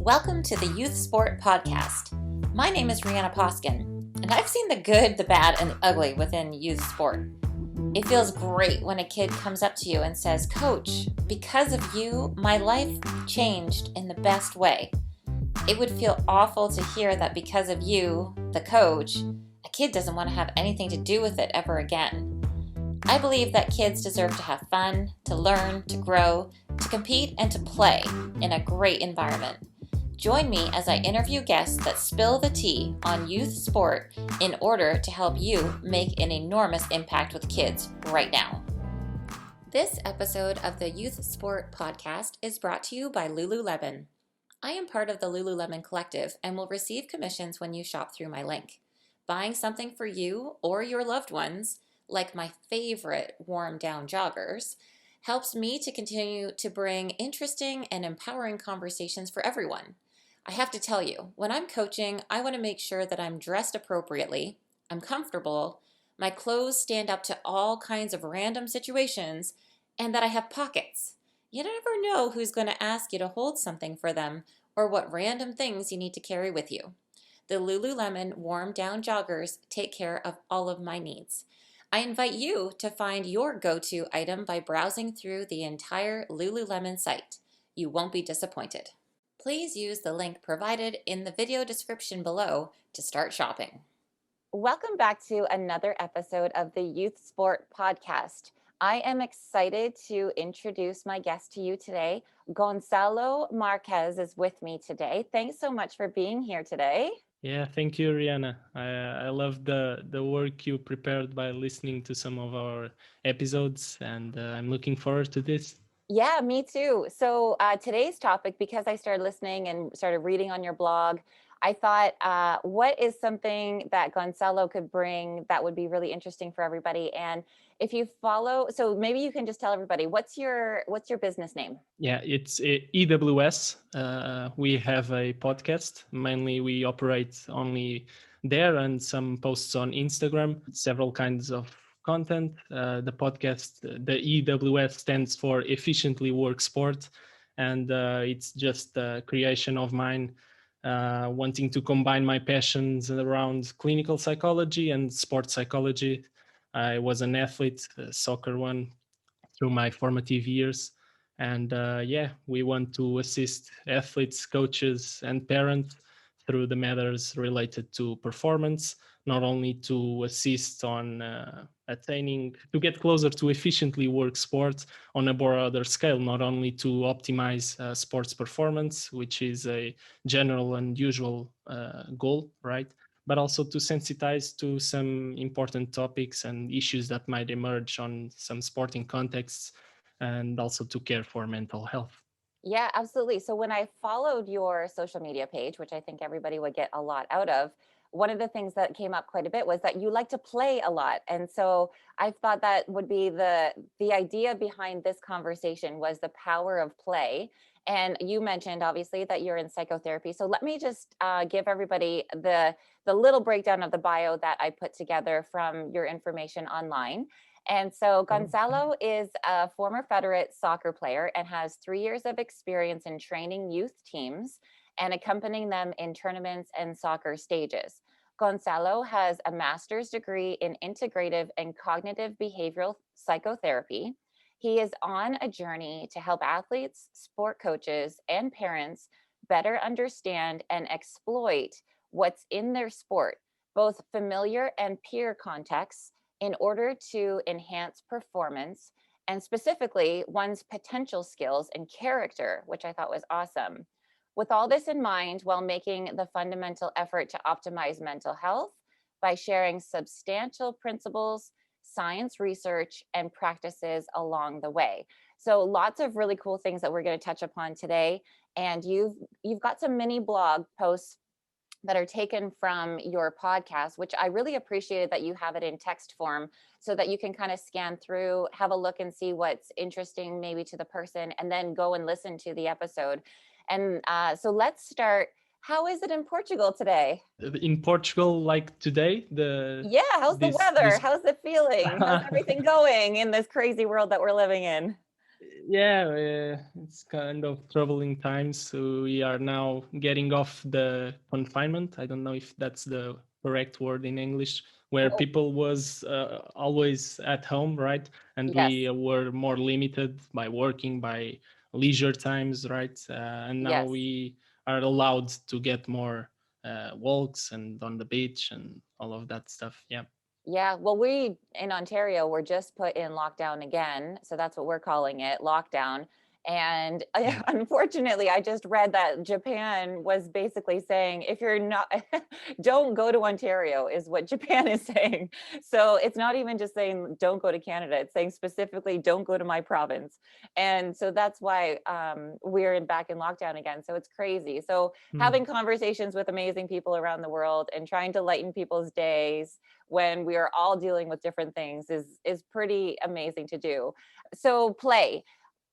Welcome to the Youth Sport Podcast. My name is Rihanna Poskin, and I've seen the good, the bad, and the ugly within youth sport. It feels great when a kid comes up to you and says, "Coach, because of you, my life changed in the best way." It would feel awful to hear that because of you, the coach, a kid doesn't want to have anything to do with it ever again. I believe that kids deserve to have fun, to learn, to grow, to compete, and to play in a great environment. Join me as I interview guests that spill the tea on youth sport in order to help you make an enormous impact with kids right now. This episode of the Youth Sport Podcast is brought to you by Lululemon. I am part of the Lululemon Collective and will receive commissions when you shop through my link. Buying something for you or your loved ones, like my favorite warm down joggers, helps me to continue to bring interesting and empowering conversations for everyone. I have to tell you, when I'm coaching, I want to make sure that I'm dressed appropriately, I'm comfortable, my clothes stand up to all kinds of random situations, and that I have pockets. You never know who's going to ask you to hold something for them or what random things you need to carry with you. The Lululemon warm down joggers take care of all of my needs. I invite you to find your go-to item by browsing through the entire Lululemon site. You won't be disappointed. Please use the link provided in the video description below to start shopping. Welcome back to another episode of the Youth Sport Podcast. I am excited to introduce my guest to you today. Goncalo Marques is with me today. Thanks so much for being here today. Yeah, thank you, Rihanna. I love the work you prepared by listening to some of our episodes, and I'm looking forward to this. Yeah, me too. So today's topic, because I started listening and started reading on your blog, I thought, what is something that Goncalo could bring that would be really interesting for everybody? And if you follow, so maybe you can just tell everybody, what's your business name? Yeah, it's EWS. We have a podcast. Mainly, we operate only there and some posts on Instagram, several kinds of content. The podcast, the EWS stands for Efficiently Work Sport, and it's just a creation of mine, wanting to combine my passions around clinical psychology and sports psychology. I was an athlete, a soccer one, through my formative years. And we want to assist athletes, coaches, and parents through the matters related to performance, not only to assist on attaining, to get closer to efficiently work sports on a broader scale, not only to optimize sports performance, which is a general and usual goal, right? But also to sensitize to some important topics and issues that might emerge on some sporting contexts, and also to care for mental health. Yeah, absolutely. So when I followed your social media page, which I think everybody would get a lot out of, one of the things that came up quite a bit was that you like to play a lot. And so I thought that would be the idea behind this conversation was the power of play. And you mentioned obviously that you're in psychotherapy. So let me just give everybody the little breakdown of the bio that I put together from your information online. And so Goncalo is a former Federate soccer player and has 3 years of experience in training youth teams and accompanying them in tournaments and soccer stages. Goncalo has a master's degree in integrative and cognitive behavioral psychotherapy. He is on a journey to help athletes, sport coaches, and parents better understand and exploit what's in their sport, both familiar and peer contexts, in order to enhance performance and specifically one's potential skills and character, which I thought was awesome. With all this in mind, while making the fundamental effort to optimize mental health by sharing substantial principles, science research, and practices along the way. So lots of really cool things that we're going to touch upon today. And you've got some mini blog posts that are taken from your podcast, which I really appreciated that you have it in text form so that you can kind of scan through, have a look and see what's interesting maybe to the person, and then go and listen to the episode. And so let's start. How is it in Portugal today? In Portugal, like today, how's the weather? How's the feeling? How's everything going in this crazy world that we're living in? Yeah, it's kind of troubling times. So we are now getting off the confinement. I don't know if that's the correct word in English, where Oh, people was always at home, right? And we yes, were more limited by working, by leisure times, right? And now yes. we are allowed to get more walks and on the beach and all of that stuff. Yeah. Yeah, well, we in Ontario were just put in lockdown again, so that's what we're calling it, lockdown. And Yeah. unfortunately, I just read that Japan was basically saying, if you're not, don't go to Ontario, is what Japan is saying. So it's not even just saying don't go to Canada; it's saying specifically don't go to my province. And so that's why back in lockdown again. So it's crazy. So having Mm. conversations with amazing people around the world and trying to lighten people's days when we are all dealing with different things is pretty amazing to do. So play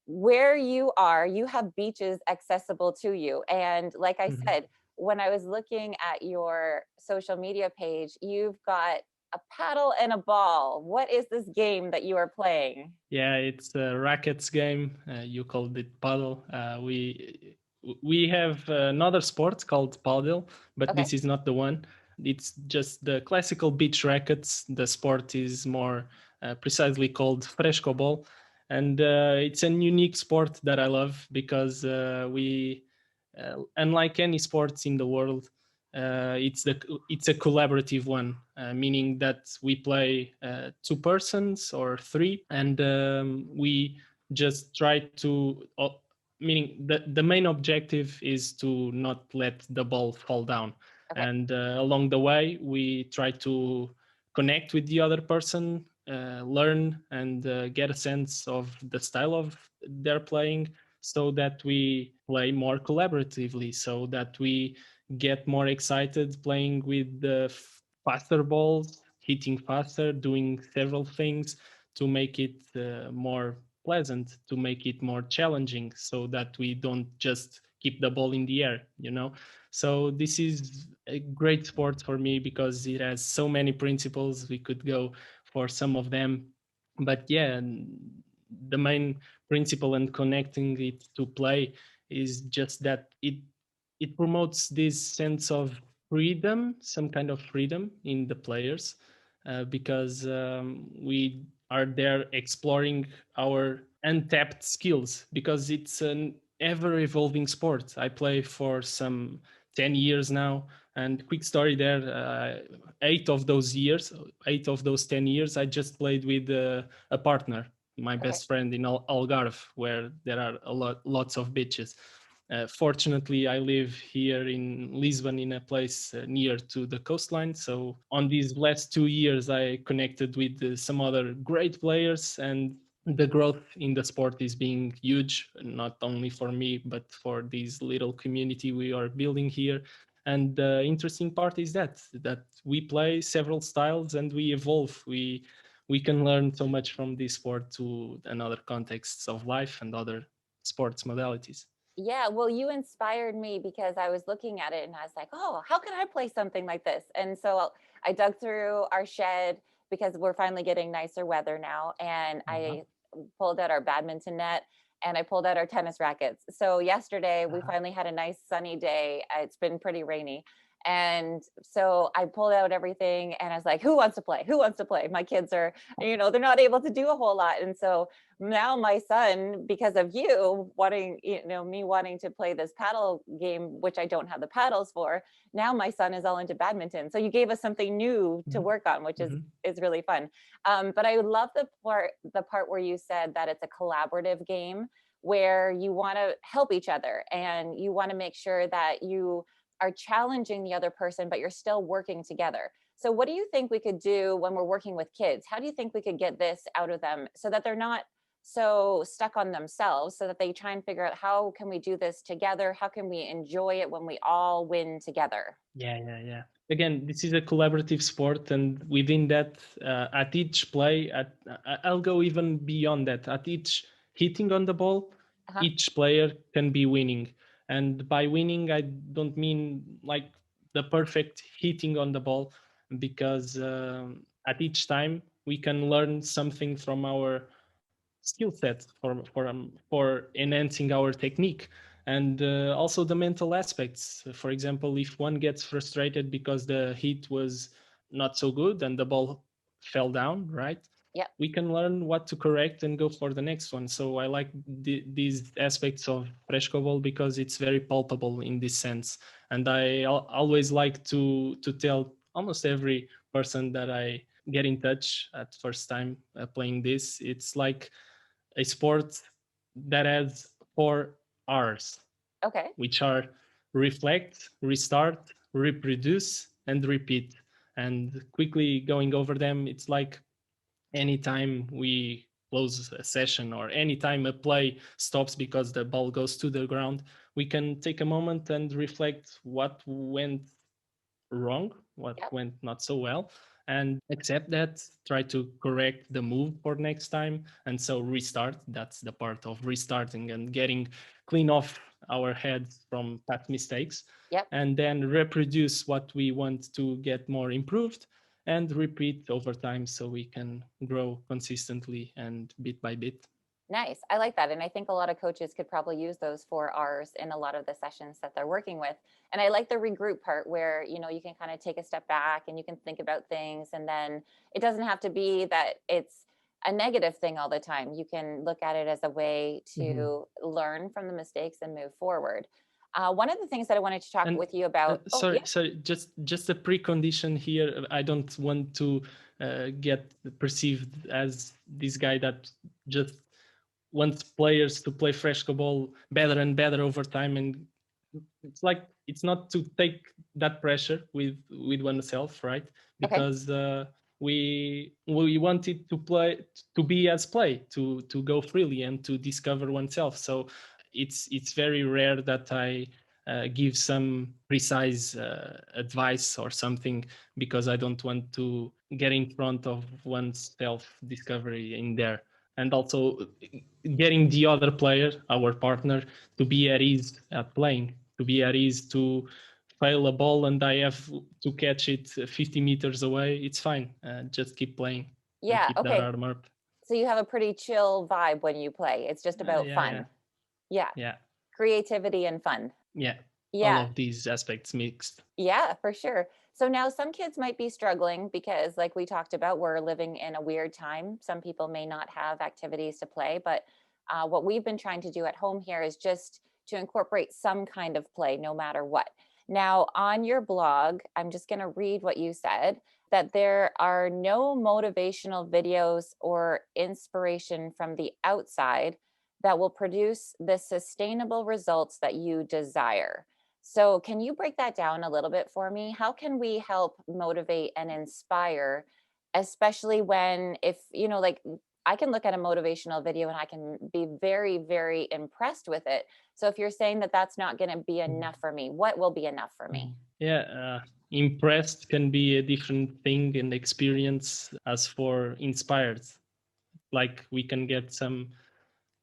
where you are, you have beaches accessible to you. And like I Mhm. said, when I was looking at your social media page, you've got a paddle and a ball. What is this game that you are playing? Yeah, it's a rackets game. You called it paddle. We have another sport called paddle, but Okay. this is not the one. It's just the classical beach rackets. The sport is more precisely called fresco and it's a unique sport that I love because unlike any sports in the world, it's a collaborative one, meaning that we play two persons or three, and we just try to. Meaning the main objective is to not let the ball fall down, Okay. and along the way we try to connect with the other person, learn and get a sense of the style of their playing, so that we play more collaboratively, so that we get more excited playing with the faster balls, hitting faster, doing several things to make it more pleasant, to make it more challenging, so that we don't just keep the ball in the air, you know. So this is a great sport for me because it has so many principles. We could go for some of them, but yeah, the main principle and connecting it to play is just that it promotes this sense of freedom, some kind of freedom in the players, because we are there exploring our untapped skills, because it's an ever evolving sport. I play for some 10 years now, and quick story there, 8 of those 10 years I just played with a partner, my Okay. best friend in Algarve, where there are lots of beaches. Fortunately, I live here in Lisbon, in a place near to the coastline. So on these last 2 years, I connected with some other great players, and the growth in the sport is being huge, not only for me, but for this little community we are building here. And the interesting part is that we play several styles and we evolve. We can learn so much from this sport to another contexts of life and other sports modalities. Yeah, well, you inspired me because I was looking at it and I was like, oh, how can I play something like this? And so I dug through our shed because we're finally getting nicer weather now. And Uh-huh. I pulled out our badminton net and I pulled out our tennis rackets. So yesterday we Uh-huh. finally had a nice sunny day. It's been pretty rainy. And so I pulled out everything and I was like, who wants to play? Who wants to play? My kids are, they're not able to do a whole lot. And so now my son, because of you wanting, me wanting to play this paddle game, which I don't have the paddles for, now my son is all into badminton. So you gave us something new to Mhm. work on, which is Mhm. is really fun. But I would love the part where you said that it's a collaborative game where you want to help each other and you want to make sure that you are challenging the other person, but you're still working together. So what do you think we could do when we're working with kids? How do you think we could get this out of them so that they're not so stuck on themselves, so that they try and figure out how can we do this together? How can we enjoy it when we all win together? Yeah, yeah, yeah. Again, this is a collaborative sport, and within that, at each play, I'll go even beyond that. At each hitting on the ball, Uh-huh. each player can be winning. And by winning, I don't mean like the perfect hitting on the ball, because at each time we can learn something from our skill set for enhancing our technique. And also the mental aspects. For example, if one gets frustrated because the hit was not so good and the ball fell down, right? Yep. We can learn what to correct and go for the next one. So I like these aspects of fresco because it's very palpable in this sense. And I always like to tell almost every person that I get in touch at first time playing this, it's like a sport that has 4 R's, Okay. which are reflect, restart, reproduce, and repeat. And quickly going over them, it's like anytime we close a session or anytime a play stops because the ball goes to the ground, we can take a moment and reflect what went wrong, what Yep. went not so well, and accept that, try to correct the move for next time. And so restart, that's the part of restarting and getting clean off our heads from past mistakes. Yep. And then reproduce what we want to get more improved and repeat over time so we can grow consistently and bit by bit. Nice. I like that. And I think a lot of coaches could probably use those 4 R's in a lot of the sessions that they're working with. And I like the regroup part where, you can kind of take a step back and you can think about things. And then it doesn't have to be that it's a negative thing all the time. You can look at it as a way to learn from the mistakes and move forward. One of the things that I wanted to talk And with you about. sorry, just a precondition here. I don't want to get perceived as this guy that just wants players to play fresco ball better and better over time. And it's like, it's not to take that pressure with oneself, right? Okay. Because we want it to play, to be as play, to go freely and to discover oneself. So it's very rare that I give some precise advice or something, because I don't want to get in front of one's self discovery in there. And also getting the other player, our partner, to be at ease at playing, to be at ease to fail a ball and I have to catch it 50 meters away. It's fine. Just keep playing and Yeah. keep that Okay. arm up. So you have a pretty chill vibe when you play. It's just about Yeah. fun. Yeah. Yeah. Creativity and fun. Yeah. All Yeah. of these aspects mixed. Yeah, for sure. So now some kids might be struggling because, like we talked about, we're living in a weird time. Some people may not have activities to play, but what we've been trying to do at home here is just to incorporate some kind of play, no matter what. Now, on your blog, I'm just going to read what you said, that there are no motivational videos or inspiration from the outside that will produce the sustainable results that you desire. So, can you break that down a little bit for me? How can we help motivate and inspire, especially when, if, like I can look at a motivational video and I can be very, very impressed with it. So, if you're saying that that's not going to be enough for me, what will be enough for me? Yeah, impressed can be a different thing and experience as for inspired. Like we can get some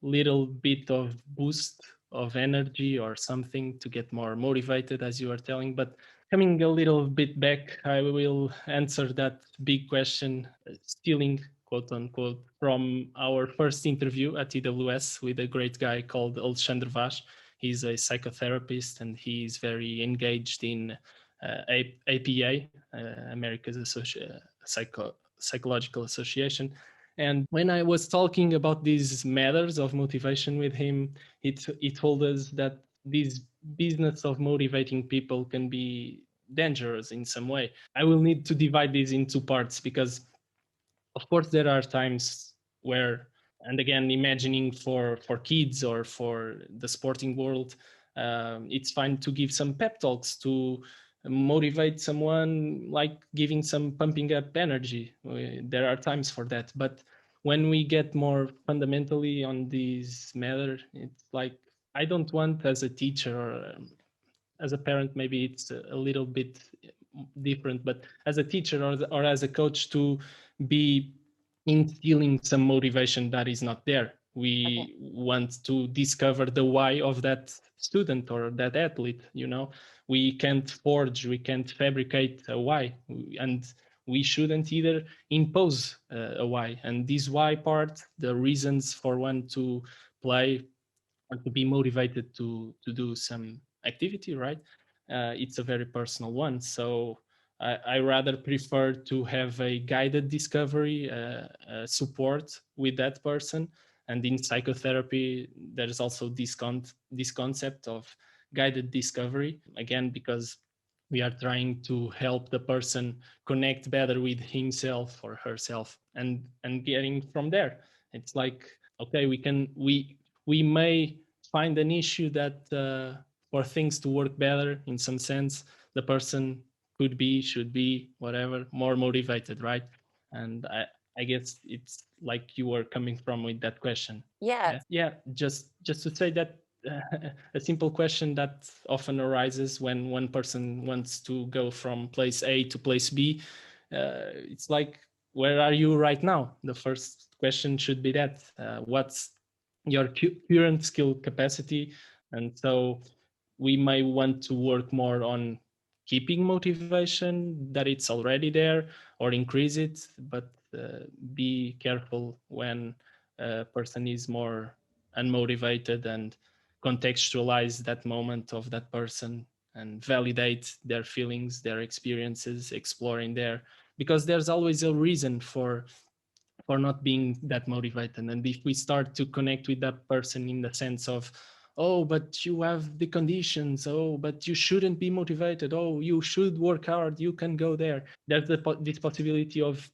little bit of boost of energy or something to get more motivated, as you are telling. But coming a little bit back, I will answer that big question, stealing, quote unquote, from our first interview at EWS with a great guy called Alexandre Vaz. He's a psychotherapist and he's very engaged in APA, America's Psychological Association. And when I was talking about these matters of motivation with him, he told us that this business of motivating people can be dangerous in some way. I will need to divide this into parts because, of course, there are times where, and again, imagining for kids or for the sporting world, it's fine to give some pep talks to motivate someone, like giving some pumping up energy. There are times for that, but when we get more fundamentally on this matter, it's like I don't want, as a teacher or as a parent, maybe it's a little bit different, but as a teacher or as a coach, to be instilling some motivation that is not there. Okay. We want to discover the why of that student or that athlete. We can't forge, we can't fabricate a why, and we shouldn't either impose a why. And this why part, the reasons for one to play or to be motivated to do some activity, right? It's a very personal one. So I rather prefer to have a guided discovery support with that person. And in psychotherapy, there is also this concept of guided discovery, again, because we are trying to help the person connect better with himself or herself, and getting from there. It's like, okay, we may find an issue that for things to work better, in some sense, the person could be, should be, whatever, more motivated, right? And I guess it's like you were coming from with that question. Yeah. Yeah. Just to say that a simple question that often arises when one person wants to go from place A to place B, it's like, where are you right now? The first question should be that, what's your current skill capacity? And so we may want to work more on keeping motivation that it's already there, or increase it, but be careful when a person is more unmotivated, and contextualize that moment of that person and validate their feelings, their experiences, exploring there, because there's always a reason for not being that motivated. And if we start to connect with that person in the sense of, oh, but you have the conditions, oh, but you shouldn't be motivated, oh, you should work hard, you can go there, there's this possibility of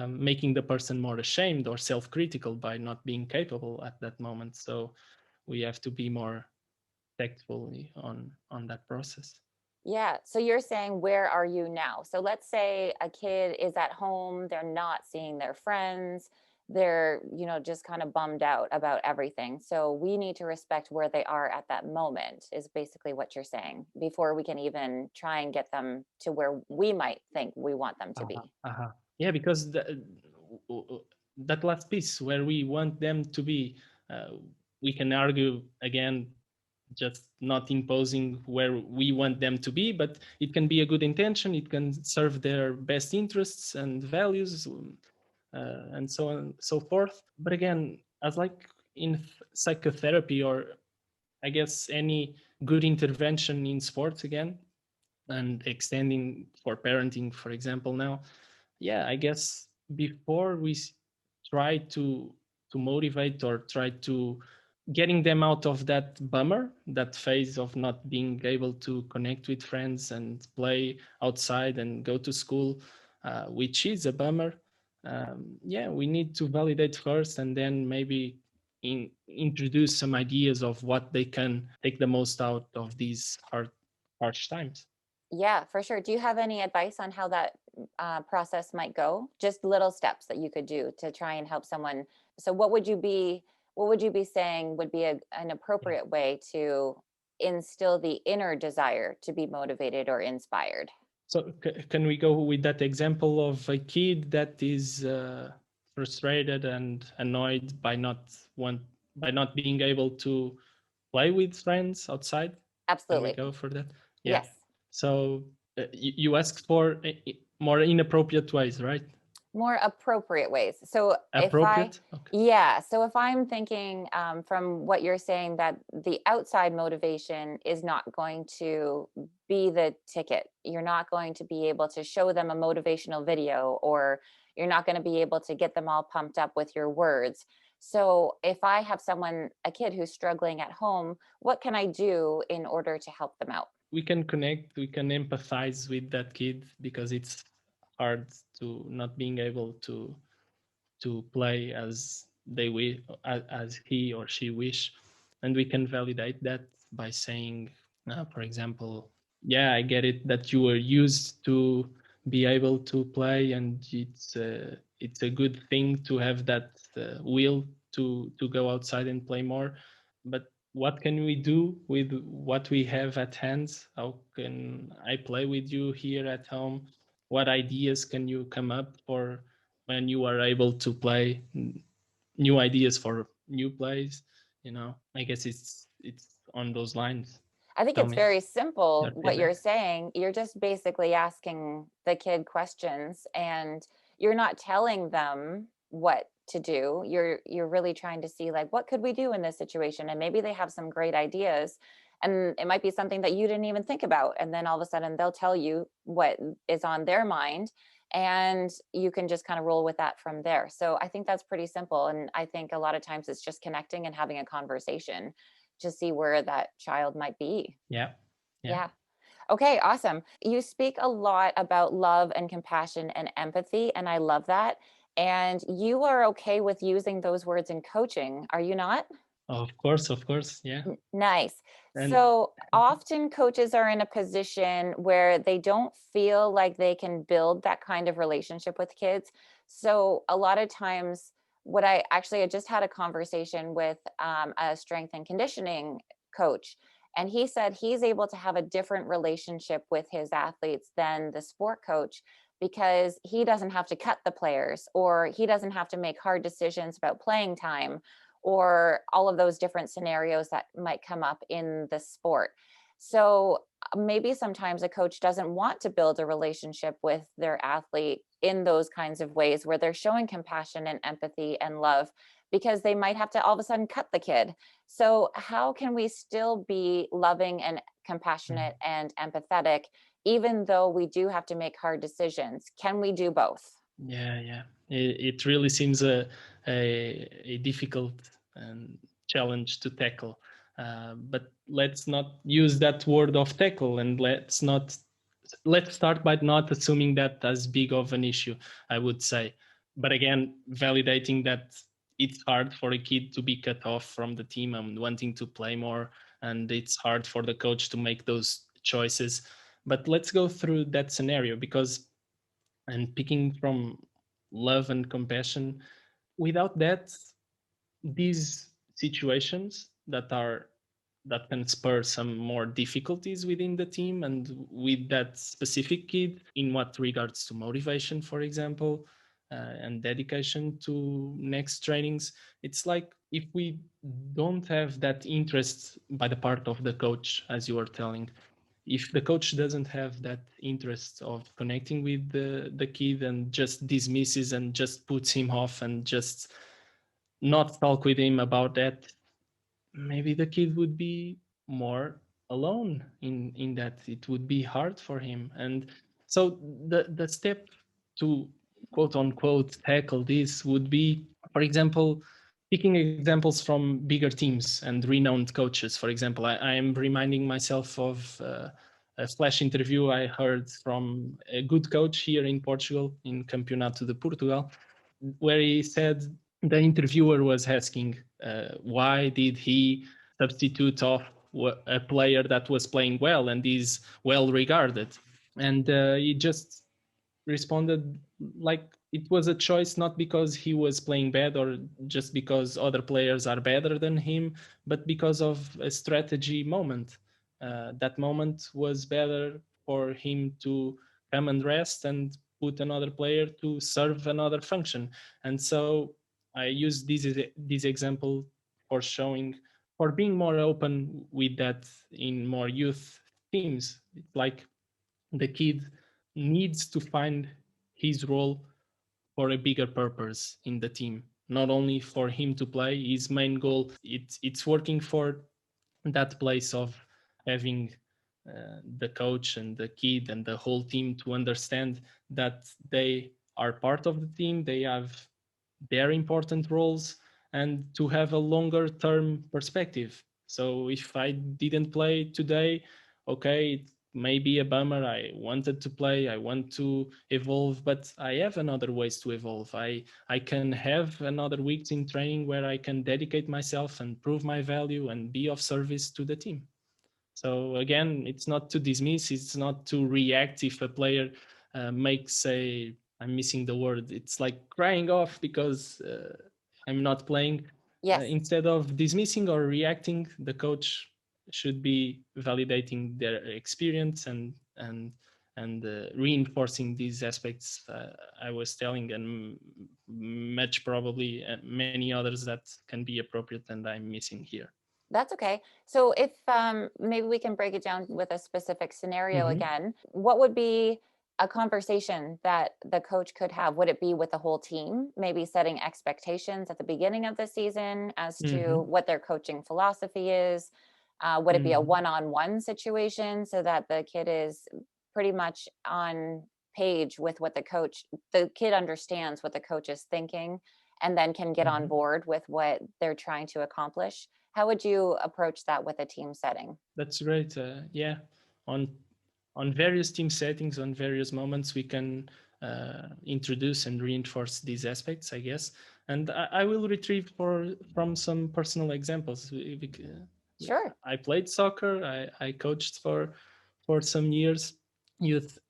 making the person more ashamed or self-critical by not being capable at that moment. So we have to be more tactful on that process. Yeah. So you're saying, where are you now? So let's say a kid is at home, they're not seeing their friends, they're, just kind of bummed out about everything. So we need to respect where they are at that moment, is basically what you're saying, before we can even try and get them to where we might think we want them to Uh-huh. be. Uh-huh. Yeah, because that last piece where we want them to be, uh, we can argue again, just not imposing where we want them to be, but it can be a good intention. It can serve their best interests and values, and so on and so forth. But again, as like in psychotherapy, or I guess any good intervention in sports, again, and extending for parenting, for example, now, yeah, I guess before we try to motivate, or try to getting them out of that bummer, that phase of not being able to connect with friends and play outside and go to school, which is a bummer. Yeah, we need to validate first, and then maybe introduce some ideas of what they can take the most out of these harsh times. Yeah, for sure. Do you have any advice on how that process might go? Just little steps that you could do to try and help someone. So, what would you be saying would be an Yeah. appropriate way to instill the inner desire to be motivated or inspired? So can we go with that example of a kid that is frustrated and annoyed by not being able to play with friends outside? Can we Absolutely. go for that? Yeah. Yes. So you asked for more inappropriate ways, right? More appropriate ways. So Appropriate. Okay. yeah, so if I'm thinking from what you're saying, that the outside motivation is not going to be the ticket, you're not going to be able to show them a motivational video, or you're not going to be able to get them all pumped up with your words. So if I have a kid who's struggling at home, what can I do in order to help them out? We can connect, we can empathize with that kid, because it's hard to not being able to play as they wish, as he or she wish, and we can validate that by saying, for example, yeah, I get it that you were used to be able to play, and it's a good thing to have that will to go outside and play more, but what can we do with what we have at hand? How can I play with you here at home? What ideas can you come up for when you are able to play, new ideas for new plays? I guess it's on those lines. I think Tell it's me very simple your what you're feedback. saying. You're just basically asking the kid questions, and you're not telling them what to do. You're really trying to see, like, what could we do in this situation? And maybe they have some great ideas, and it might be something that you didn't even think about. And then all of a sudden they'll tell you what is on their mind, and you can just kind of roll with that from there. So I think that's pretty simple. And I think a lot of times it's just connecting and having a conversation to see where that child might be. Yeah. Yeah. Yeah. Okay, awesome. You speak a lot about love and compassion and empathy, and I love that. And you are okay with using those words in coaching, are you not? Of course. Yeah. Nice. And So often coaches are in a position where they don't feel like they can build that kind of relationship with kids. So a lot of times, what I just had a conversation with a strength and conditioning coach, and he said he's able to have a different relationship with his athletes than the sport coach because he doesn't have to cut the players, or he doesn't have to make hard decisions about playing time, or all of those different scenarios that might come up in the sport. So maybe sometimes a coach doesn't want to build a relationship with their athlete in those kinds of ways where they're showing compassion and empathy and love, because they might have to all of a sudden cut the kid. So how can we still be loving and compassionate and empathetic even though we do have to make hard decisions? Can we do both? yeah, yeah. It really seems a difficult challenge to tackle. But let's not use that word of tackle, and let's start by not assuming that as big of an issue, I would say. But again, validating that it's hard for a kid to be cut off from the team and wanting to play more, and it's hard for the coach to make those choices. But let's go through that scenario, because and picking from love and compassion, without that, these situations that can spur some more difficulties within the team and with that specific kid, in what regards to motivation, for example, and dedication to next trainings. It's like, if we don't have that interest by the part of the coach, as you were telling, if the coach doesn't have that interest of connecting with the kid and just dismisses and just puts him off and just not talk with him about that, maybe the kid would be more alone in that. It would be hard for him. And so the step to quote unquote tackle this would be, for example, picking examples from bigger teams and renowned coaches. For example, I am reminding myself of a flash interview I heard from a good coach here in Portugal, in Campeonato de Portugal, where he said, the interviewer was asking, why did he substitute off a player that was playing well and is well regarded? And he just responded like it was a choice, not because he was playing bad or just because other players are better than him, but because of a strategy moment. That moment was better for him to come and rest and put another player to serve another function. And so I use this example for showing, for being more open with that in more youth teams. It's like the kid needs to find his role for a bigger purpose in the team, not only for him to play. His main goal, it's working for that place of having the coach and the kid and the whole team to understand that they are part of the team, they have their important roles, and to have a longer term perspective. So if I didn't play today, okay, it may be a bummer. I wanted to play, I want to evolve, but I have another ways to evolve. I can have another weeks in training where I can dedicate myself and prove my value and be of service to the team. So again, it's not to dismiss, it's not to react if a player makes a, I'm missing the word, it's like crying off because I'm not playing. Yes. Instead of dismissing or reacting, the coach should be validating their experience and reinforcing these aspects I was telling, and much probably many others that can be appropriate and I'm missing here. That's okay. So if maybe we can break it down with a specific scenario Hmm. again, what would be a conversation that the coach could have? Would it be with the whole team, maybe setting expectations at the beginning of the season as to Hmm. what their coaching philosophy is? Would it be a Hmm. one-on-one situation so that the kid is pretty much on page with what the kid understands what the coach is thinking and then can get on Hmm. board with what they're trying to accomplish? How would you approach that with a team setting? That's great. Yeah, on various team settings, on various moments, we can introduce and reinforce these aspects, I guess. And I will retrieve from some personal examples. Sure. I played soccer. I coached for some years,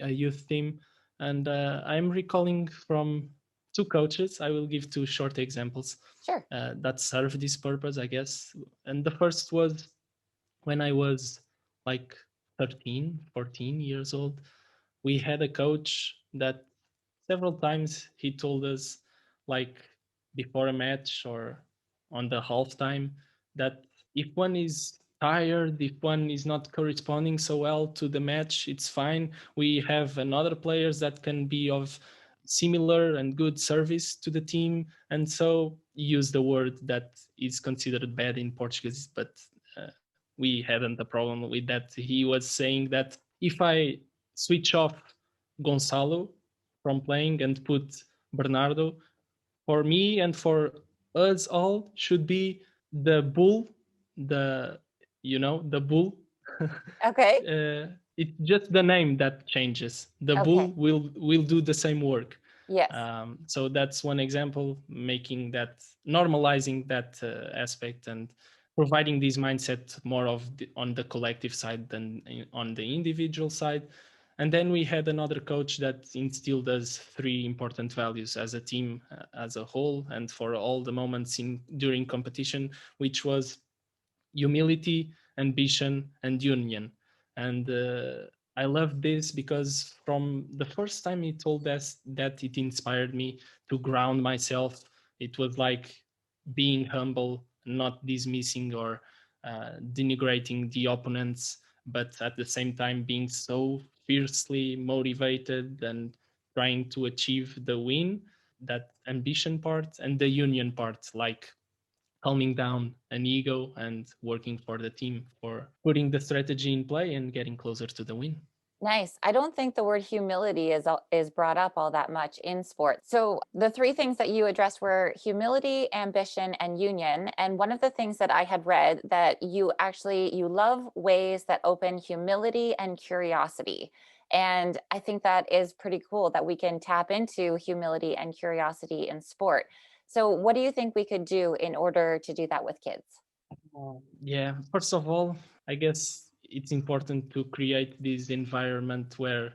a youth team, and I'm recalling from two coaches. I will give two short examples Sure. that serve this purpose, I guess. And the first was when I was like 13, 14 years old. We had a coach that several times he told us, like before a match or on the halftime, that if one is tired, if one is not corresponding so well to the match, it's fine. We have another players that can be of similar and good service to the team. And so use the word that is considered bad in Portuguese, but we hadn't a problem with that. He was saying that if I switch off Gonçalo from playing and put Bernardo, for me and for us all should be the bull, the the bull. Okay. It's just the name that changes. The bull Okay. will do the same work. Yes. So that's one example, making that, normalizing that aspect, and providing this mindset more on the collective side than on the individual side. And then we had another coach that instilled us three important values as a team, as a whole, and for all the moments during competition, which was humility, ambition, and union. And I love this because from the first time he told us that, it inspired me to ground myself. It was like being humble, not dismissing or denigrating the opponents, but at the same time being so fiercely motivated and trying to achieve the win. That ambition part and the union part, like calming down an ego and working for the team, for putting the strategy in play and getting closer to the win. Nice. I don't think the word humility is brought up all that much in sports. So the three things that you addressed were humility, ambition, and union. And one of the things that I had read that you love ways that open humility and curiosity. And I think that is pretty cool that we can tap into humility and curiosity in sport. So what do you think we could do in order to do that with kids? Yeah, first of all, I guess it's important to create this environment where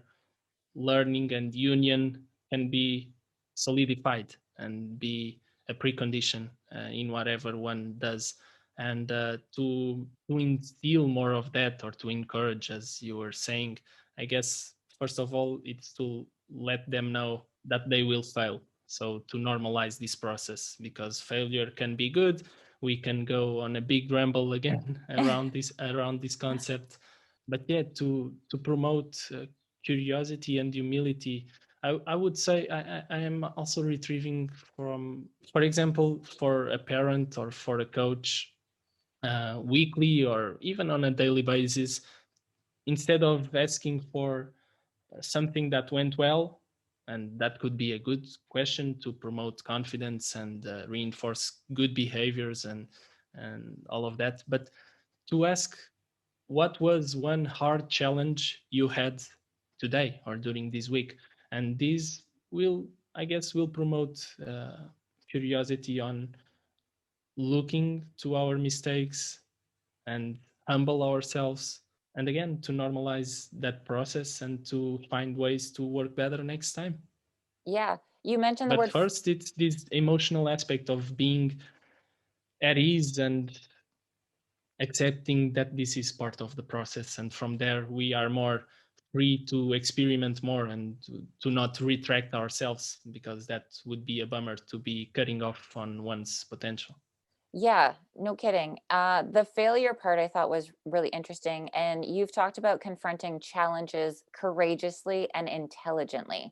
learning and union can be solidified and be a precondition in whatever one does. And to instill more of that, or to encourage, as you were saying, I guess first of all it's to let them know that they will fail, so to normalize this process, because failure can be good. We can go on a big ramble again around this concept, but yeah, to promote curiosity and humility. I would say I am also retrieving from, for example, for a parent or for a coach, weekly or even on a daily basis, instead of asking for something that went well, and that could be a good question to promote confidence and reinforce good behaviors and all of that, but to ask, what was one hard challenge you had today or during this week? And this will, I guess, will promote curiosity on looking to our mistakes and humble ourselves, and again to normalize that process and to find ways to work better next time. Yeah. You mentioned the But word. first, it's this emotional aspect of being at ease and accepting that this is part of the process, and from there we are more free to experiment more and to not retract ourselves, because that would be a bummer, to be cutting off on one's potential. Yeah, no kidding. The failure part I thought was really interesting. And you've talked about confronting challenges courageously and intelligently.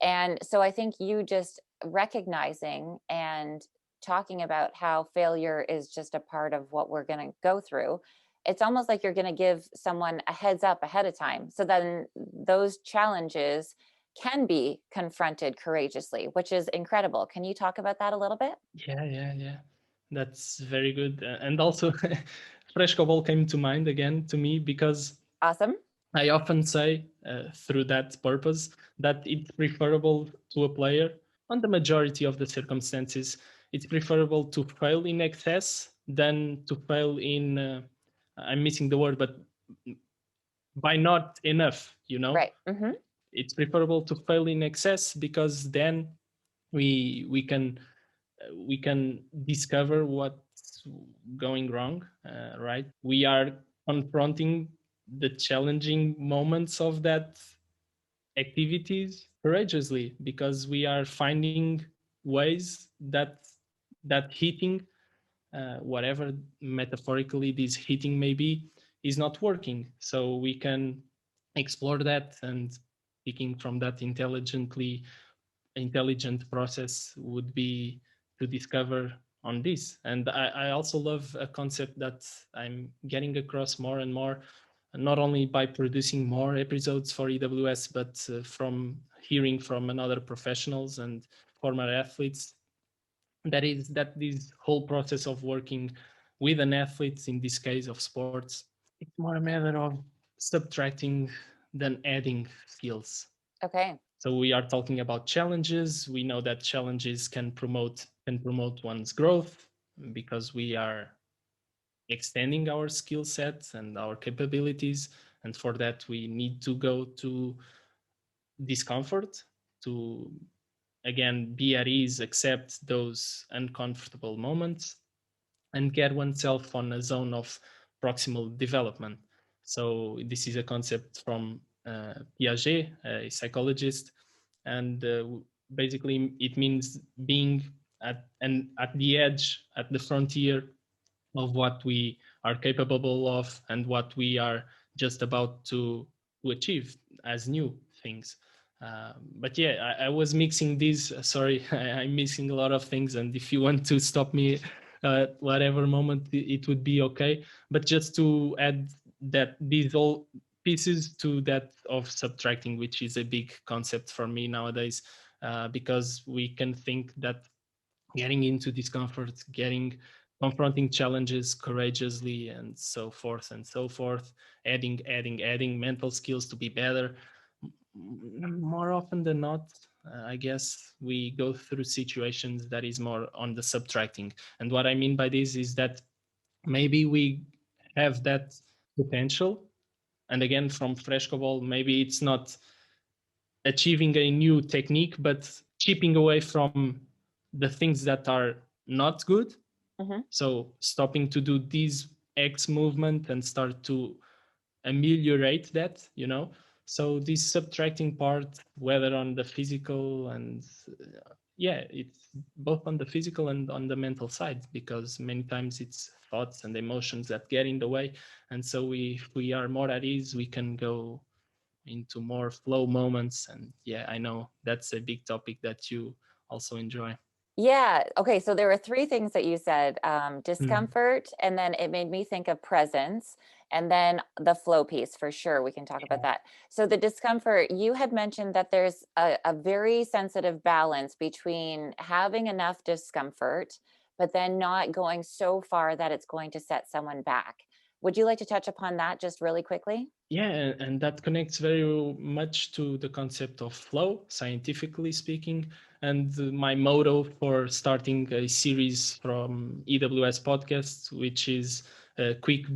And so I think you just recognizing and talking about how failure is just a part of what we're going to go through. It's almost like you're going to give someone a heads up ahead of time. So then those challenges can be confronted courageously, which is incredible. Can you talk about that a little bit? Yeah. That's very good. And also, Fresco came to mind again to me because Awesome. I often say, through that purpose, that it's preferable to a player, on the majority of the circumstances, it's preferable to fail in excess than to fail in, I'm missing the word, but by not enough, you know? Right. Hmm. It's preferable to fail in excess because then we can discover what's going wrong, right? We are confronting the challenging moments of that activities courageously because we are finding ways that hitting, whatever metaphorically this hitting may be, is not working. So we can explore that, and picking from that intelligent process would be to discover on this. And I also love a concept that I'm getting across more and more, not only by producing more episodes for EWS, but from hearing from another professionals and former athletes. That is that this whole process of working with an athlete, in this case of sports, it's more a matter of subtracting than adding skills. Okay. So we are talking about challenges. We know that challenges can promote one's growth because we are extending our skill sets and our capabilities. And for that, we need to go to discomfort to again be at ease, accept those uncomfortable moments, and get oneself on a zone of proximal development. So this is a concept from Piaget, a psychologist, and basically it means being at the edge, at the frontier of what we are capable of and what we are just about to achieve as new things. But yeah, I was mixing these. Sorry, I'm missing a lot of things. And if you want to stop me at whatever moment, it would be okay. But just to add that these all pieces to that of subtracting, which is a big concept for me nowadays, because we can think that getting into discomfort, getting confronting challenges courageously, and so forth, adding mental skills to be better. More often than not, I guess we go through situations that is more on the subtracting. And what I mean by this is that maybe we have that potential. And again, from Fresco, maybe it's not achieving a new technique, but chipping away from the things that are not good. Hmm. So stopping to do this X movement and start to ameliorate that, you know. So this subtracting part, whether on the physical and yeah, it's both on the physical and on the mental side, because many times it's thoughts and emotions that get in the way. And so if we are more at ease, we can go into more flow moments. And yeah, I know that's a big topic that you also enjoy. Yeah. Okay. So there were three things that you said, Mm. discomfort, and then it made me think of presence, and then the flow piece for sure. We can talk about Yeah. that. So the discomfort, you had mentioned that there's a very sensitive balance between having enough discomfort, but then not going so far that it's going to set someone back. Would you like to touch upon that just really quickly? Yeah, and that connects very much to the concept of flow, scientifically speaking. And my motto for starting a series from EWS podcasts, which is quick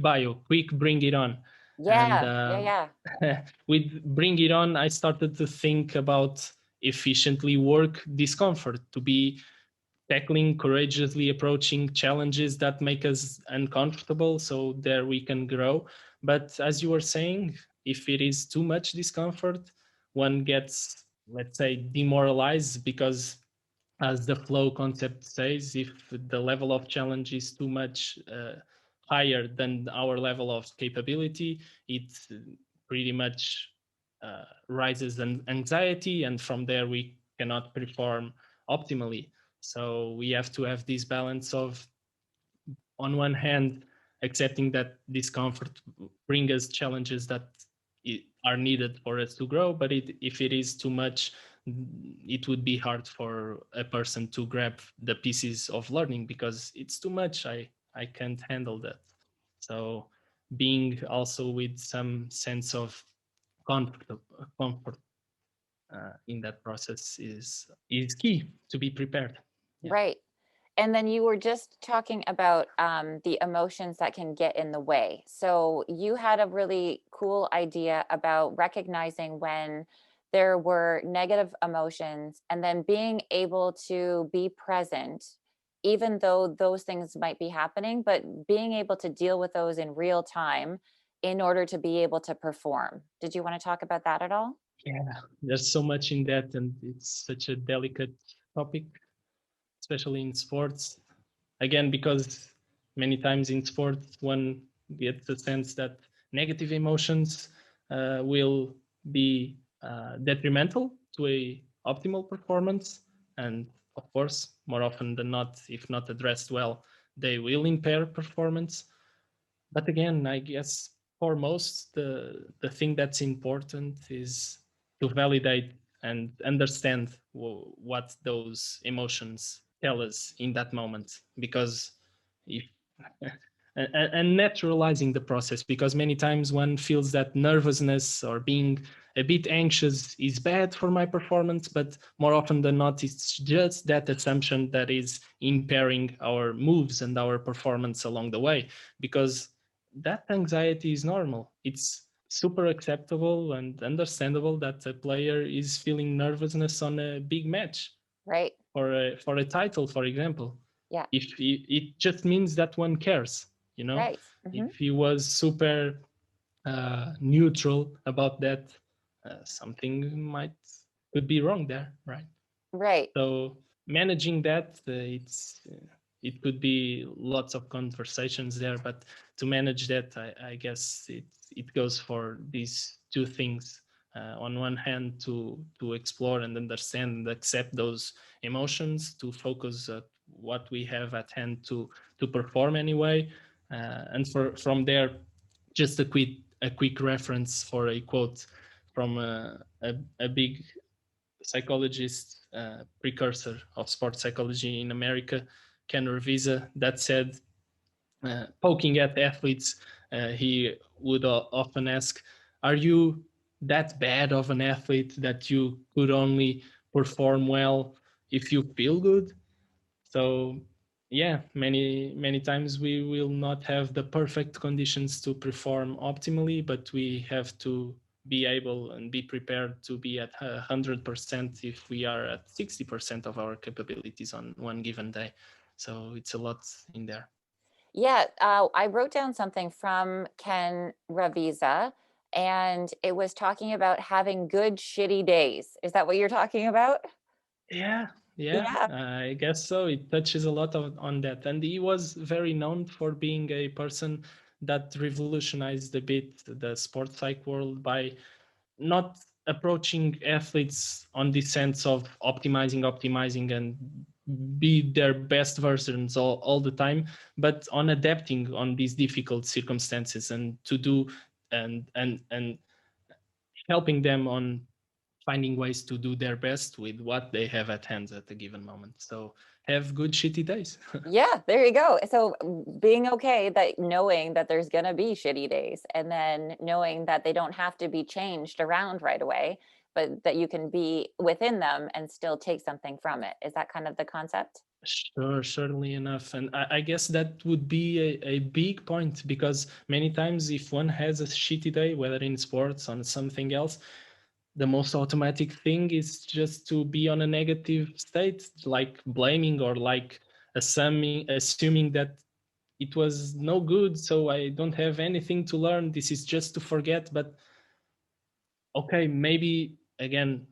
bio, quick bring it on. And Yeah. Yeah. Yeah. with bring it on, I started to think about efficiently work discomfort, to be tackling, courageously approaching challenges that make us uncomfortable, so there we can grow. But as you were saying, if it is too much discomfort, one gets, let's say, demoralized because as the flow concept says, if the level of challenge is too much higher than our level of capability, it pretty much rises an anxiety, and from there we cannot perform optimally. So we have to have this balance of, on one hand, accepting that discomfort bring us challenges that are needed for us to grow, but if it is too much, it would be hard for a person to grab the pieces of learning because it's too much. I can't handle that. So being also with some sense of comfort in that process is key to be prepared. Yeah. Right. And then you were just talking about the emotions that can get in the way. So you had a really cool idea about recognizing when there were negative emotions and then being able to be present, even though those things might be happening, but being able to deal with those in real time in order to be able to perform. Did you want to talk about that at all? Yeah, there's so much in that, and it's such a delicate topic, especially in sports. Again, because many times in sports, one gets the sense that negative emotions will be detrimental to a optimal performance, and of course, more often than not, if not addressed well, they will impair performance. But again, I guess for most, the thing that's important is to validate and understand what those emotions tell us in that moment, because if and naturalizing the process, because many times one feels that nervousness or being a bit anxious is bad for my performance, but more often than not, it's just that assumption that is impairing our moves and our performance along the way, because that anxiety is normal. It's super acceptable and understandable that a player is feeling nervousness on a big match Right. for a title, for example. Yeah. If it just means that one cares, you know. Right. If he was super neutral about that, something might could be wrong there, right? Right. So managing that, it could be lots of conversations there, but to manage that, I guess it goes for these two things. On one hand, to explore and understand and accept those emotions, to focus at what we have at hand to perform anyway, and from there, just a quick reference for a quote from a big psychologist, precursor of sports psychology in America, Ken Revisa, that said, poking at athletes, he would often ask, "Are you that bad of an athlete that you could only perform well if you feel good?" So yeah, many times we will not have the perfect conditions to perform optimally, but we have to be able and be prepared to be at 100% if we are at 60% of our capabilities on one given day. So it's a lot in there. Yeah, I wrote down something from Ken Ravisa, and it was talking about having good shitty days. Is that what you're talking about? Yeah, yeah, Yeah. I guess so. It touches a lot on that. And he was very known for being a person that revolutionized a bit the sports psych world by not approaching athletes on the sense of optimizing and be their best versions all the time, but on adapting on these difficult circumstances and to do and helping them on finding ways to do their best with what they have at hand at a given moment. So have good shitty days. Yeah, there you go. So being okay that knowing that there's going to be shitty days and then knowing that they don't have to be changed around right away, but that you can be within them and still take something from it. Is that kind of the concept? Sure, certainly enough. And I guess that would be a big point, because many times if one has a shitty day, whether in sports or something else, the most automatic thing is just to be on a negative state, like blaming or like assuming that it was no good, so I don't have anything to learn. This is just to forget. But okay, maybe again,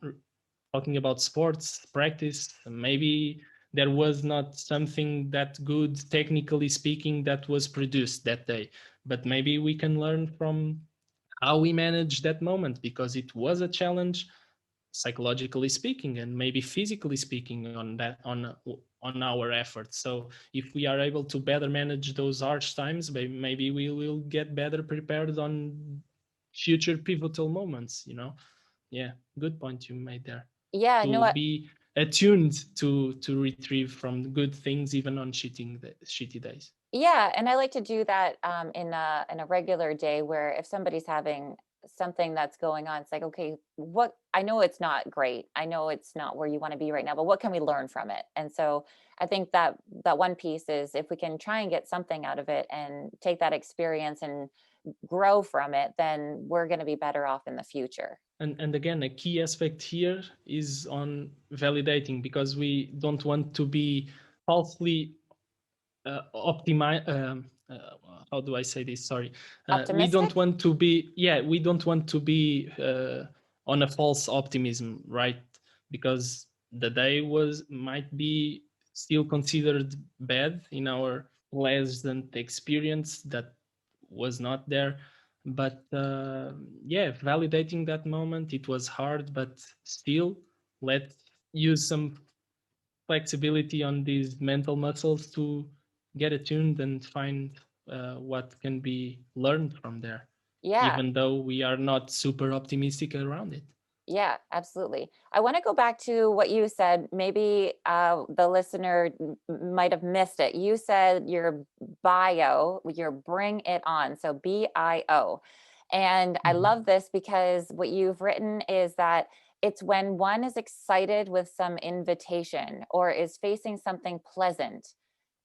talking about sports practice, maybe there was not something that good, technically speaking, that was produced that day, but maybe we can learn from how we manage that moment, because it was a challenge, psychologically speaking and maybe physically speaking, on our efforts. So if we are able to better manage those harsh times, maybe we will get better prepared on future pivotal moments, you know. Yeah, good point you made there. Yeah, no, To be attuned to retrieve from good things even on shitty days. yeah, and I like to do that in a regular day, where if somebody's having something that's going on, it's like, okay, what, I know it's not great. I know it's not where you want to be right now, but what can we learn from it? And so I think that that one piece is, if we can try and get something out of it and take that experience and grow from it, then we're going to be better off in the future. And again, a key aspect here is on validating, because we don't want to be falsely optimize how do I say this, sorry, we don't Optimistic? want to be, yeah, we don't want to be on a false optimism, right? Because the day was might be still considered bad in our pleasant experience that was not there. But yeah, validating that moment, it was hard, but still, let's use some flexibility on these mental muscles to get attuned and find what can be learned from there, Yeah. even though we are not super optimistic around it. Yeah, absolutely. I want to go back to what you said. Maybe the listener might have missed it. You said your bio, your bring it on. So BIO. And I Mhm. love this because what you've written is that it's when one is excited with some invitation or is facing something pleasant.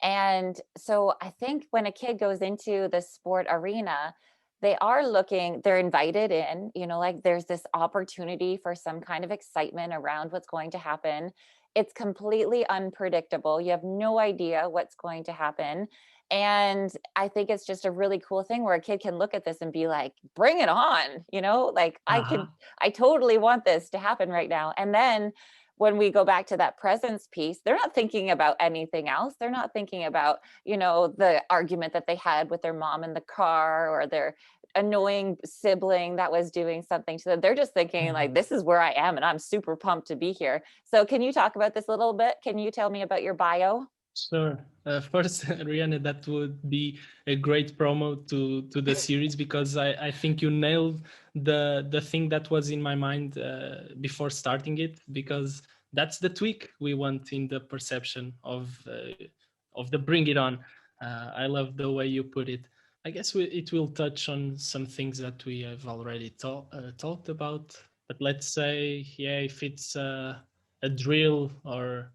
And so I think when a kid goes into the sport arena, they are looking, they're invited in, you know, like there's this opportunity for some kind of excitement around what's going to happen. It's completely unpredictable. You have no idea what's going to happen. And I think it's just a really cool thing where a kid can look at this and be like, bring it on, you know, like Uh-huh. I totally want this to happen right now. And then when we go back to that presence piece, they're not thinking about anything else. They're not thinking about, you know, the argument that they had with their mom in the car, or their annoying sibling that was doing something to them. They're just thinking like, Mhm. this is where I am and I'm super pumped to be here. So can you talk about this a little bit? Can you tell me about your bio? Sure. First, Rihanna, that would be a great promo to the series, because I think you nailed the thing that was in my mind before starting it, because that's the tweak we want in the perception of the bring it on. I love the way you put it. I guess it will touch on some things that we have already talked about, but let's say, yeah, if it's a drill or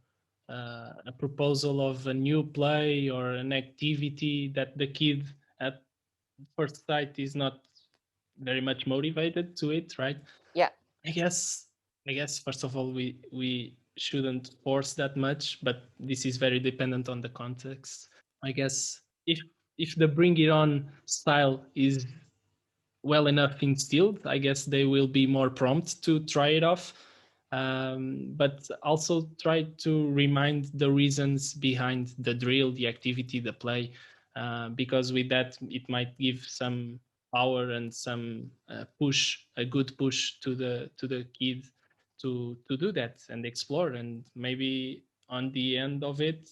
a proposal of a new play or an activity that the kid at first sight is not very much motivated to it, right? Yeah. I guess I guess first of all, we shouldn't force that much, but this is very dependent on the context. I guess if the bring it on style is well enough instilled, I guess they will be more prompt to try it off. But also try to remind the reasons behind the drill, the activity, the play, because with that it might give some power and some push, a good push to the kid to do that and explore, and maybe on the end of it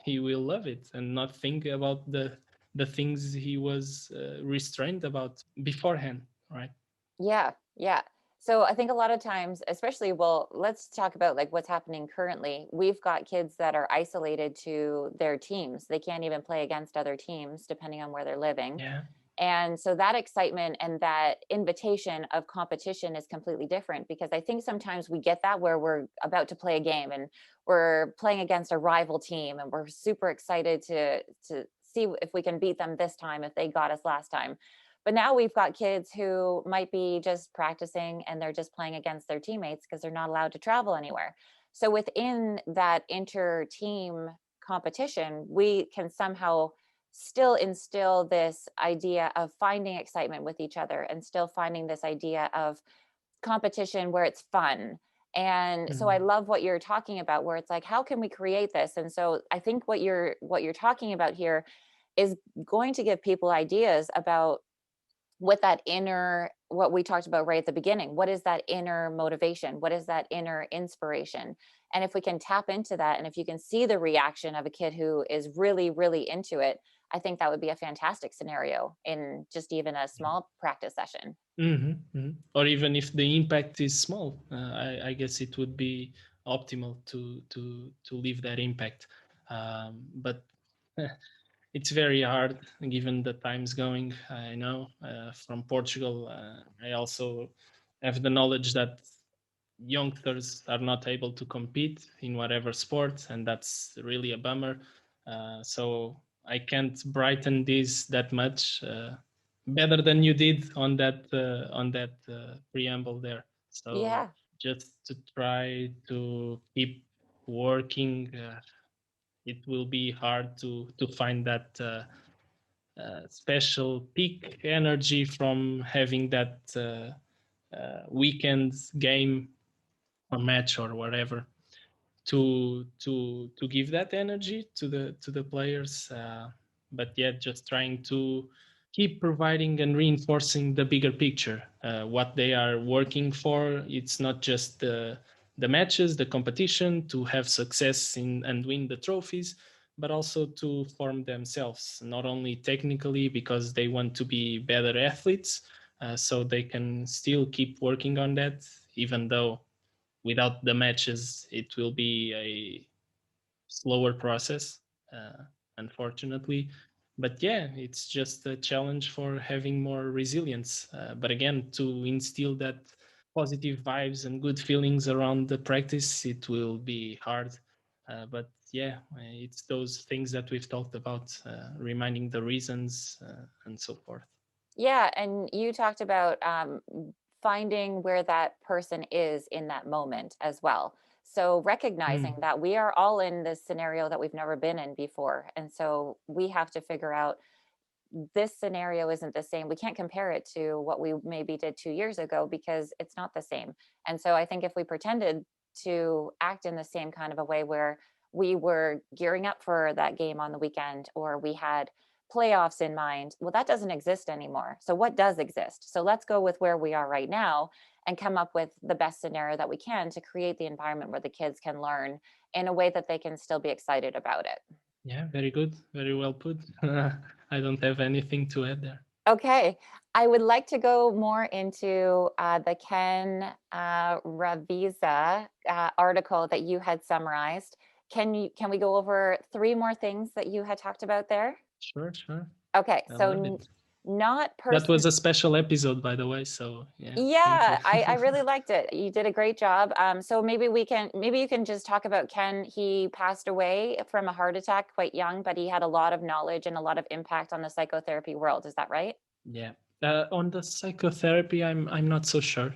he will love it and not think about the things he was restrained about beforehand, right? Yeah, yeah. So I think a lot of times, especially, well, let's talk about like what's happening currently. We've got kids that are isolated to their teams. They can't even play against other teams depending on where they're living. Yeah. And so that excitement and that invitation of competition is completely different, because I think sometimes we get that where we're about to play a game and we're playing against a rival team and we're super excited to see if we can beat them this time if they got us last time. But now we've got kids who might be just practicing and they're just playing against their teammates because they're not allowed to travel anywhere. So within that inter team competition, we can somehow still instill this idea of finding excitement with each other and still finding this idea of competition where it's fun. And so I love what you're talking about, where it's like, how can we create this? And so I think what you're talking about here is going to give people ideas about what we talked about right at the beginning. What is that inner motivation? What is that inner inspiration? And if we can tap into that, and if you can see the reaction of a kid who is really, really into it, I think that would be a fantastic scenario in just even a small practice session. Or even if the impact is small, I guess it would be optimal to leave that impact. But it's very hard given the times going. I know from Portugal. I also have the knowledge that youngsters are not able to compete in whatever sport, and that's really a bummer. So I can't brighten this that much better than you did on that preamble there. So Yeah. just to try to keep working. It will be hard to find that special peak energy from having that weekend game or match or whatever to give that energy to the players. But yet, just trying to keep providing and reinforcing the bigger picture, what they are working for. It's not just the matches, the competition, to have success in and win the trophies, but also to form themselves, not only technically because they want to be better athletes, so they can still keep working on that, even though without the matches it will be a slower process, unfortunately. But yeah, it's just a challenge for having more resilience, but again, to instill that positive vibes and good feelings around the practice, it will be hard. But yeah, it's those things that we've talked about, reminding the reasons, and so forth. Yeah, and you talked about finding where that person is in that moment as well. So recognizing that we are all in this scenario that we've never been in before. And so we have to figure out, this scenario isn't the same. We can't compare it to what we maybe did 2 years ago because it's not the same. And so I think if we pretended to act in the same kind of a way where we were gearing up for that game on the weekend, or we had playoffs in mind, well, that doesn't exist anymore. So what does exist? So let's go with where we are right now and come up with the best scenario that we can to create the environment where the kids can learn in a way that they can still be excited about it. Yeah, very good, very well put. I don't have anything to add there. Okay, I would like to go more into the Ken Ravizza article that you had summarized. Can we go over 3 more things that you had talked about there? Sure. Okay, I so love it. not That was person. a special episode, by the way. So yeah, thank you. Yeah, I really liked it. You did a great job. So maybe you can just talk about Ken. He passed away from a heart attack quite young, but he had a lot of knowledge and a lot of impact on the psychotherapy world. Is that right? Yeah. On the psychotherapy, I'm not so sure,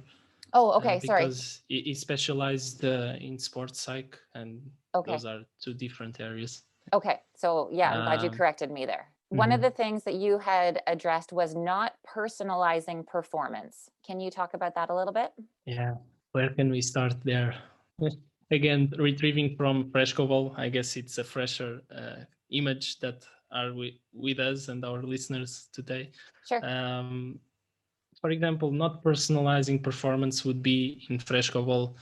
Oh, okay. Sorry. because he specialized in sports psych, and Okay. those are two different areas. Okay. So yeah, I'm glad you Um, corrected me there. One of mhm. the things that you had addressed was not personalizing performance. Can you talk about that a little bit? Yeah. Where can we start there? Again, retrieving from Fresco, I guess it's a fresher image that are with us and our listeners today. Sure. Um, for example, not personalizing performance would be in Fresco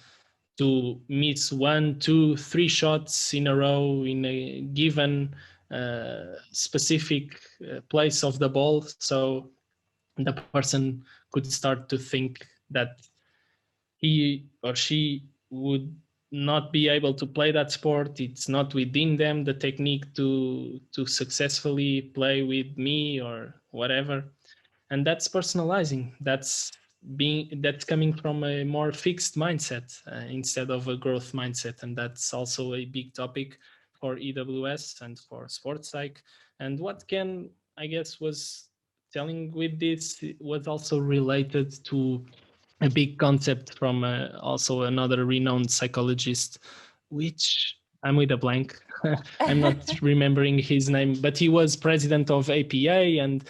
to miss 1, 2, 3 shots in a row in a given specific place of the ball. So the person could start to think that he or she would not be able to play that sport. It's not within them the technique to successfully play with me or whatever. And that's personalizing. That's coming from a more fixed mindset, instead of a growth mindset. And that's also a big topic for EWS and for sports psych. And what Ken, I guess, was telling with this was also related to a big concept from also another renowned psychologist, which I'm with a blank. I'm not remembering his name, but he was president of APA and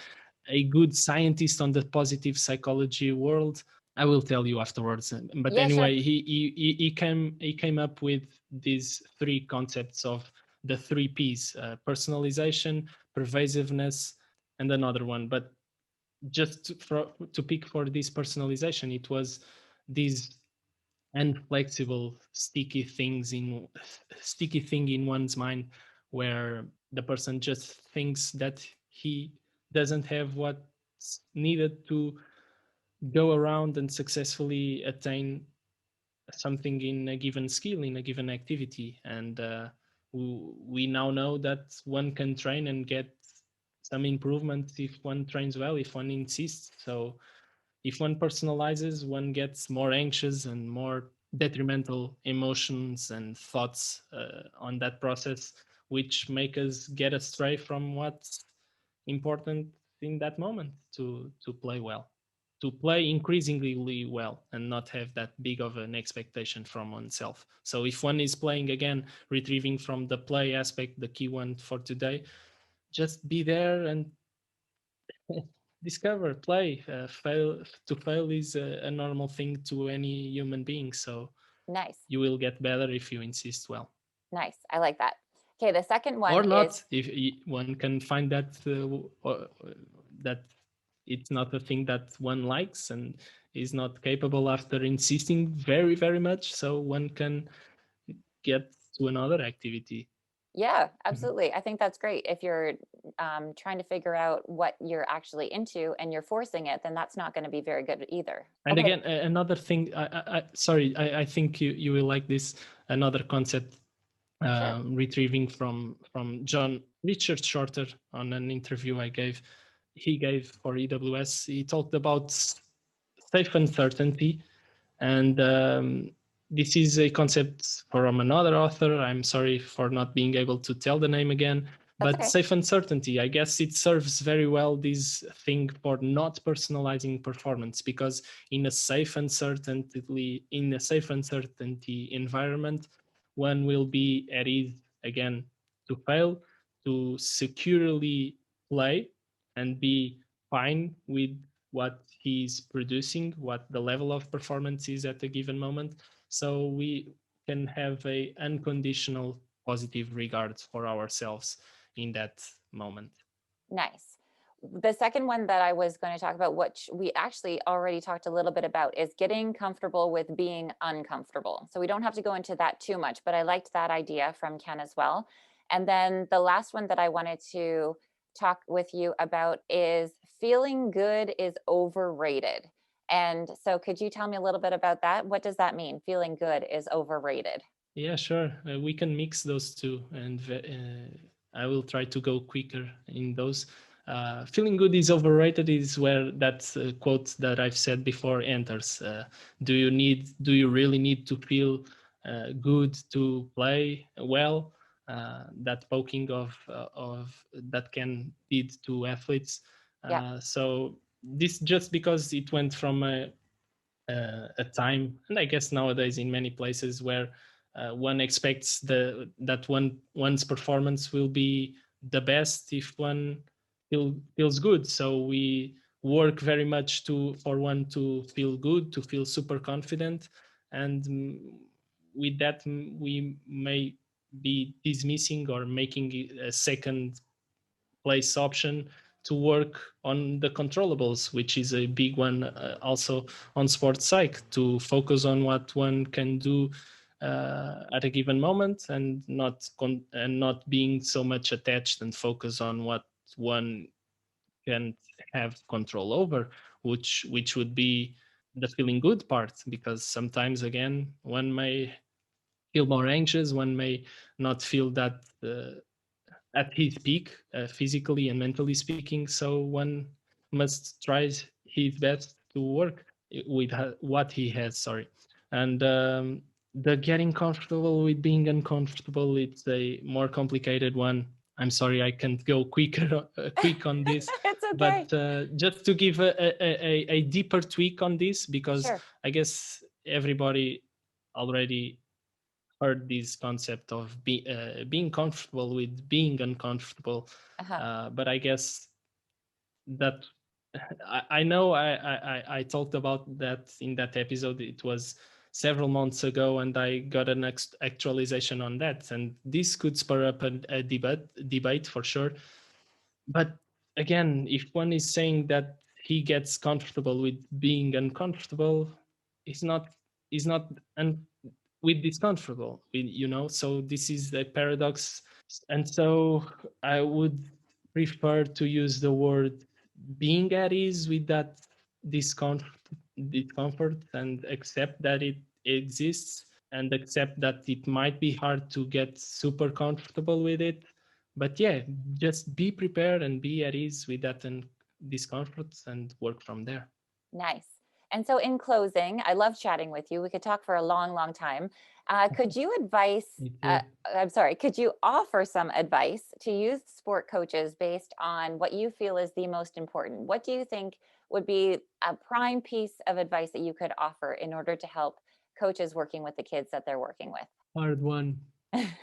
a good scientist on the positive psychology world. I will tell you afterwards. But Yeah, sure. anyway, he came up with these three concepts of the three P's: personalization, pervasiveness, and another one. But just to pick for this personalization, it was these inflexible, sticky thing in one's mind, where the person just thinks that he doesn't have what's needed to go around and successfully attain something in a given skill, in a given activity. And we now know that one can train and get some improvement if one trains well, if one insists. So if one personalizes, one gets more anxious and more detrimental emotions and thoughts on that process, which make us get astray from what's important in that moment to play well, to play increasingly well, and not have that big of an expectation from oneself. So if one is playing, again, retrieving from the play aspect, the key one for today, just be there and discover, play. Fail is a normal thing to any human being. So Nice. you will get better if you insist well, Nice. I like that. Okay, the second one or is, not. If one can find that that it's not a thing that one likes and is not capable after insisting very very much, so one can get to another activity. yeah, Mhm. absolutely. I think that's great. If you're trying to figure out what you're actually into and you're forcing it, then that's not going to be very good either. And Okay, again, another thing, sorry, I think you will like this. Another concept, sure. retrieving from John Richard Shorter on an interview he gave for EWS. He talked about safe uncertainty, and this is a concept from another author. I'm sorry for not being able to tell the name again, That's but okay. safe uncertainty, I guess it serves very well this thing for not personalizing performance, because in a safe uncertainty environment, one will be at ease again to fail, to securely play and be fine with what he's producing, what the level of performance is at a given moment. So we can have a unconditional positive regard for ourselves in that moment. Nice. The second one that I was going to talk about, which we actually already talked a little bit about, is getting comfortable with being uncomfortable. So we don't have to go into that too much, but I liked that idea from Ken as well. And then the last one that I wanted to talk with you about is feeling good is overrated. And so could you tell me a little bit about that? What does that mean? Feeling good is overrated. Yeah, sure. We can mix those two, and I will try to go quicker in those. Feeling good is overrated is where that quote that I've said before enters. Do you really need to feel good to play well? That poking of that can lead to athletes. Yeah. So this just because it went from a time, and I guess nowadays in many places where one expects that one's performance will be the best if one feels good. So we work very much to for one to feel good, to feel super confident, and with that we may be dismissing or making a second place option to work on the controllables, which is a big one also on sports psych, to focus on what one can do at a given moment, and not being so much attached and focus on what one can have control over, which would be the feeling good part, because sometimes again one may feel more anxious, one may not feel that at his peak, physically and mentally speaking. So one must try his best to work with what he has. Sorry, and the getting comfortable with being uncomfortable. It's a more complicated one. I'm sorry, I can't go quick on this, It's okay. but just to give a deeper tweak on this, because Sure. I guess everybody already heard this concept of being comfortable with being uncomfortable. Uh-huh. But I guess that I know I talked about that in that episode. It was several months ago, and I got an actualization on that. And this could spur up a debate for sure. But again, if one is saying that he gets comfortable with being uncomfortable, he's not he's not un- with discomfortable, so this is a paradox. And so I would prefer to use the word being at ease with that discomfort, and accept that it exists, and accept that it might be hard to get super comfortable with it. But yeah, just be prepared and be at ease with that and discomfort, and work from there. Nice. And so in closing, I love chatting with you. We could talk for a long, long time. Could you Me too. could you offer some advice to youth sport coaches based on what you feel is the most important? What do you think would be a prime piece of advice that you could offer in order to help coaches working with the kids that they're working Hard one. with?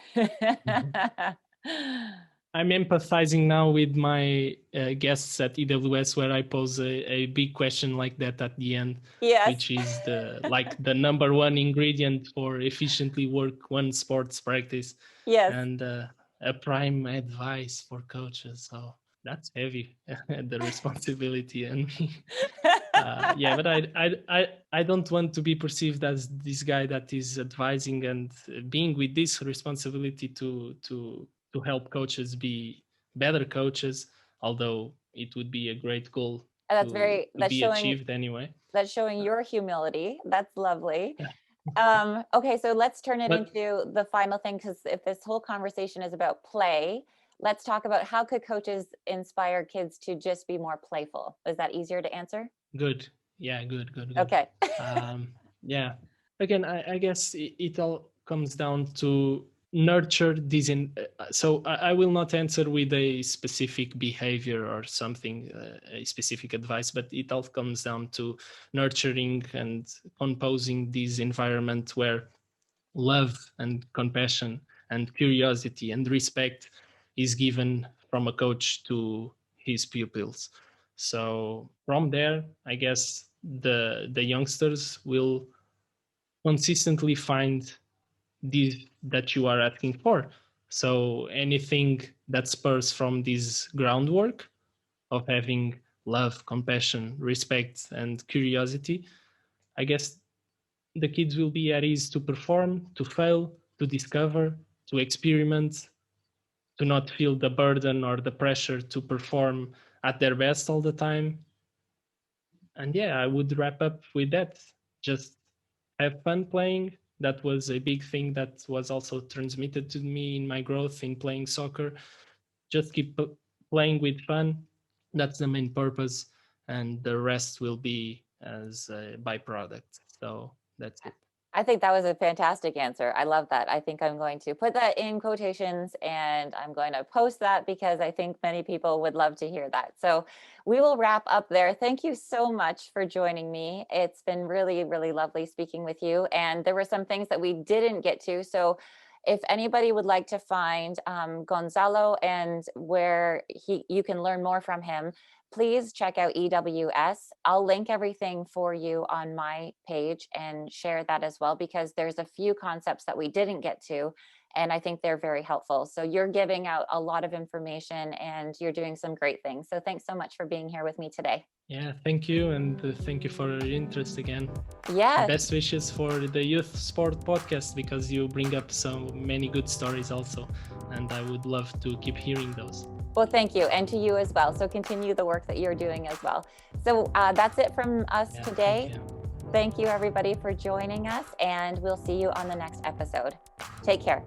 I'm empathizing now with my guests at EWS, where I pose a big question like that at the end, Yes. which is the number one ingredient for efficiently work one sports practice, Yes. and a prime advice for coaches. So that's heavy, the responsibility. And yeah, but I don't want to be perceived as this guy that is advising and being with this responsibility to help coaches be better coaches, although it would be a great goal That's to that's be showing achieved anyway. your humility. That's lovely. Yeah. Okay, so let's turn it But into the final thing, because if this whole conversation is about play, let's talk about how could coaches inspire kids to just be more playful. Is that easier to answer? good. Yeah, good. Okay. Yeah. Again, I guess it all comes down to nurture these so I will not answer with a specific behavior or something, a specific advice, but it all comes down to nurturing and composing this environment where love and compassion and curiosity and respect is given from a coach to his pupils. So from there, I guess the youngsters will consistently find this that you are asking for. So anything that spurs from this groundwork of having love, compassion, respect, and curiosity, I guess the kids will be at ease to perform, to fail, to discover, to experiment, to not feel the burden or the pressure to perform at their best all the time. And yeah, I would wrap up with that. Just have fun playing. That was a big thing that was also transmitted to me in my growth in playing soccer. Just keep playing with fun. That's the main purpose. And the rest will be as a byproduct. So that's it. I think that was a fantastic answer. I love that. I think I'm going to put that in quotations and I'm going to post that because I think many people would love to hear that. So we will wrap up there. Thank you so much for joining me. It's been really, really lovely speaking with you. And there were some things that we didn't get to. So if anybody would like to find Goncalo and where you can learn more from him, please check out EWS. I'll link everything for you on my page and share that as well, because there's a few concepts that we didn't get to, and I think they're very helpful. So you're giving out a lot of information and you're doing some great things. So thanks so much for being here with me today. Yeah, thank you. And thank you for your interest again. Yeah. Best wishes for the Youth Sport podcast, because you bring up so many good stories also. And I would love to keep hearing those. Well, thank you. And to you as well. So continue the work that you're doing as well. So that's it from us today. Thank you, everybody, for joining us. And we'll see you on the next episode. Take care.